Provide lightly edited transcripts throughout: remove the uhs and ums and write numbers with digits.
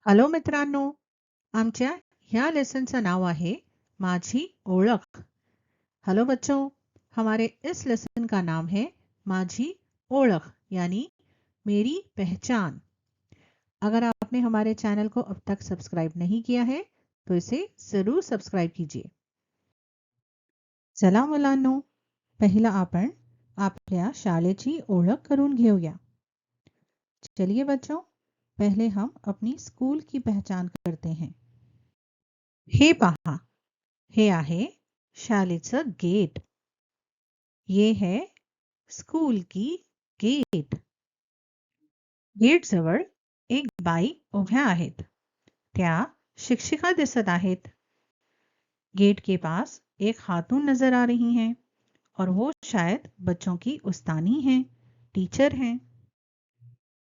Hello मित्रांनो, आमच्या ह्या लेसनचं नाव आहे माझी ओळख। हेलो बच्चों, हमारे इस लेसन का नाम है माझी ओळख यानी मेरी पहचान। अगर आपने हमारे चैनल को अब तक सब्सक्राइब नहीं किया है तो इसे जरूर सब्सक्राइब कीजिए। चला मुलांनो, पहिला आपण आपल्या शाळेची ओळख करून घेऊया। चलिए बच्चों, पहले हम अपनी स्कूल की पहचान करते हैं। हे पहा, हे आहे शाळेचं गेट। ये है स्कूल की गेट। गेट जवळ एक बाई उभ्या आहेत। त्या शिक्षिका दिसत आहेत। गेट के पास एक खातून नजर आ रही हैं और वो शायद बच्चों की उस्तानी हैं, टीचर हैं।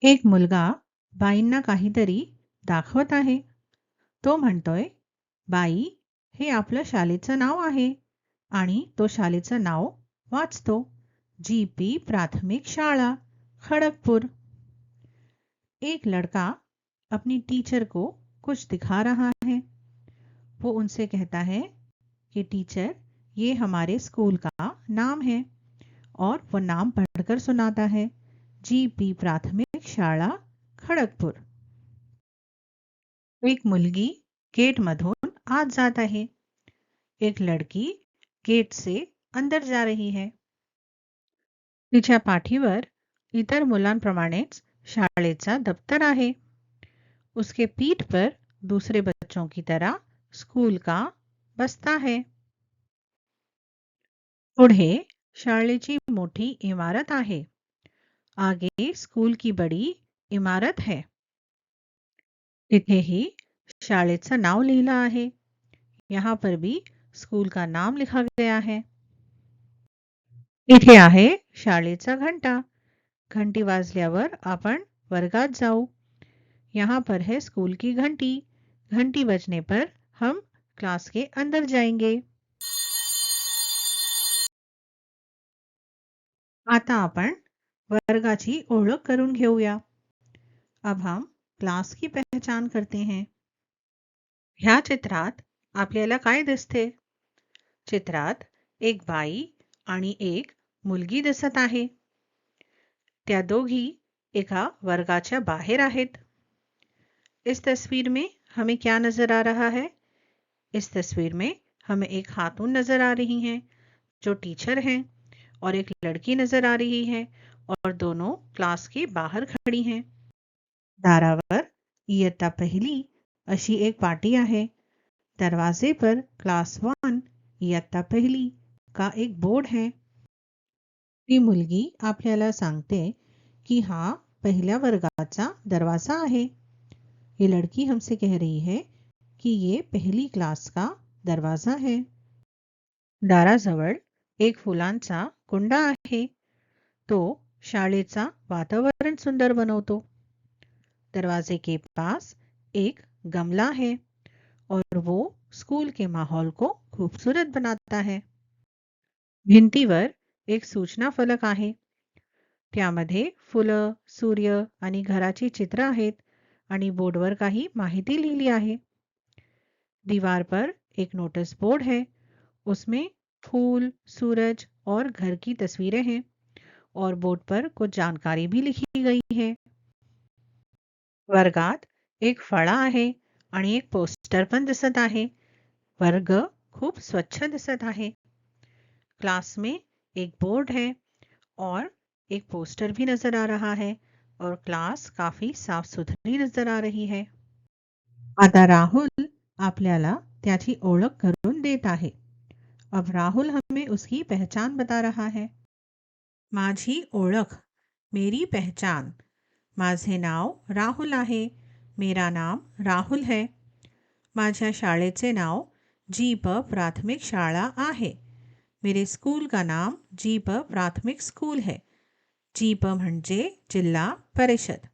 एक मुलगा बाईंना काहीतरी दाखवत आहे। तो म्हणतोय, बाई, हे आपलं शाळेचं नाव आहे आणि तो शाळेचं नाव वाचतो, जीपी प्राथमिक शाळा खड़गपुर। एक लड़का अपनी टीचर को कुछ दिखा रहा है। वो उनसे कहता है कि टीचर, ये हमारे स्कूल का नाम है, और वो नाम पढ़कर सुनाता है, जीपी प्राथमिक शाळा खड़गपुर। एक मुलगी गेट मधून आत जात आहे। एक लड़की गेट से अंदर जा रही है। तिच्या पाठीवर इतर मुलांप्रमाणेच शाळेचा दप्तर आहे। उसके पीठ पर दूसरे बच्चों की तरह स्कूल का बस्ता है। पुढे शाळेची मोठी इमारत आहे। आगे स्कूल की बड़ी इमारत है। तिथेही शाळेचं नाव लिहिलं आहे। यहाँ पर भी स्कूल का नाम लिखा गया है। इथे आहे शाळेचा घंटा। घंटी वाजल्यावर आपण वर्गात जाऊ। यहाँ पर है स्कूल की घंटी। घंटी बजने पर हम क्लास के अंदर जाएंगे। आता आपण वर्गाची ओळख करून घेऊया। अब हम क्लास की पहचान करते हैं। ह्या चित्रात आपल्याला काय दिसते? चित्रात एक बाई आणि एक मुलगी दिसत आहे। त्या दोघी एका वर्गाच्या बाहेर आहेत। इस तस्वीर में हमें क्या नजर आ रहा है? इस तस्वीर में हमें एक खातून नजर आ रही हैं जो टीचर हैं, और एक लड़की नजर आ रही है, और दोनों क्लास के बाहर खड़ी हैं। दारावर इयत्ता पहिली अशी एक पाटी आहे। दरवाजे पर क्लास 1 इयत्ता पहिली का एक बोर्ड है। ती मुलगी आपल्याला सांगते कि हा पहिल्या वर्गाचा दरवाजा आहे। ये लड़की हमसे कह रही है कि ये पहली क्लास का दरवाजा है। दाराजवळ एक फुलांचा कुंडा आहे। तो शाळेचा वातावरण सुंदर बनवतो। दरवाजे के पास एक गमला है और वो स्कूल के माहौल को खूबसूरत बनाता है। भिंतीवर एक सूचना फलक आहे। त्यामध्ये फुलं, सूर्य आणि घराची चित्र आहेत आणि बोर्डवर काही माहिती लिहिली आहे। दीवार पर एक नोटिस बोर्ड है। उसमें फूल, सूरज और घर की तस्वीरें हैं, और बोर्ड पर कुछ जानकारी भी लिखी गई है। वर्गात एक फळा आहे आणि एक पोस्टर पण दिसत आहे। वर्ग खूप स्वच्छ दिसत आहे। क्लास में एक बोर्ड है और एक पोस्टर भी नजर आ रहा है, और क्लास काफी साफ सुथरी नजर आ रही है। आता राहुल आपल्याला त्याची ओळख करून देत आहे। अब राहुल हमें उसकी पहचान बता रहा है। माझी ओळख, मेरी पहचान। माझे नाव राहुल आहे। मेरा नाम राहुल है। माझ्या शाळेचे नाव जीप प्राथमिक शाळा आहे। मेरे स्कूल का नाम जीप प्राथमिक स्कूल है। जीप म्हणजे जिल्हा परिषद।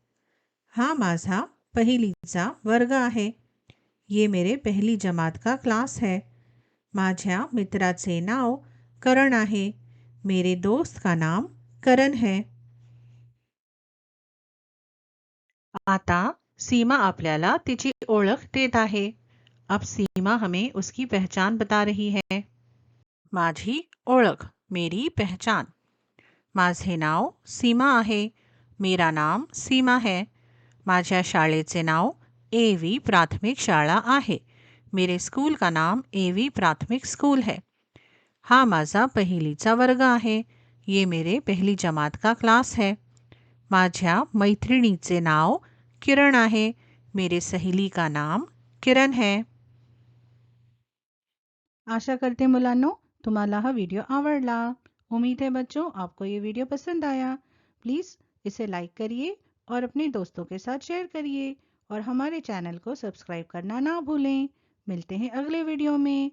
हा माझा पहिलीचा वर्ग आहे। ये मेरे पहली जमात का क्लास है। माझ्या मित्राचे नाव करण आहे। मेरे दोस्त का नाम करण है। आता सीमा आपल्याला तिची ओळख देत आहे. अब सीमा हमें उसकी पहचान बता रही है. माझी ओळख, मेरी पहचान. माझे नाव सीमा आहे. मेरा नाम सीमा है. माझ्या शाळेचे नाव एवी प्राथमिक शाळा आहे. मेरे स्कूल का नाम एवी प्राथमिक स्कूल है. हा माझा पहिलीचा वर्ग आहे. ये मेरे पहली जमात का क्लास है. माझ्या मैत्रिणीचे नाव किरण आहे. मेरे सहेली का नाम किरण है. आशा करते मुलांनो तुम्हाला हा व्हिडिओ आवडला. उम्मीद है बच्चों आपको ये वीडियो पसंद आया. प्लीज़ इसे लाइक करिए और अपने दोस्तों के साथ शेयर करिए और हमारे चैनल को सब्सक्राइब करना ना भूलें. मिलते हैं अगले वीडियो में.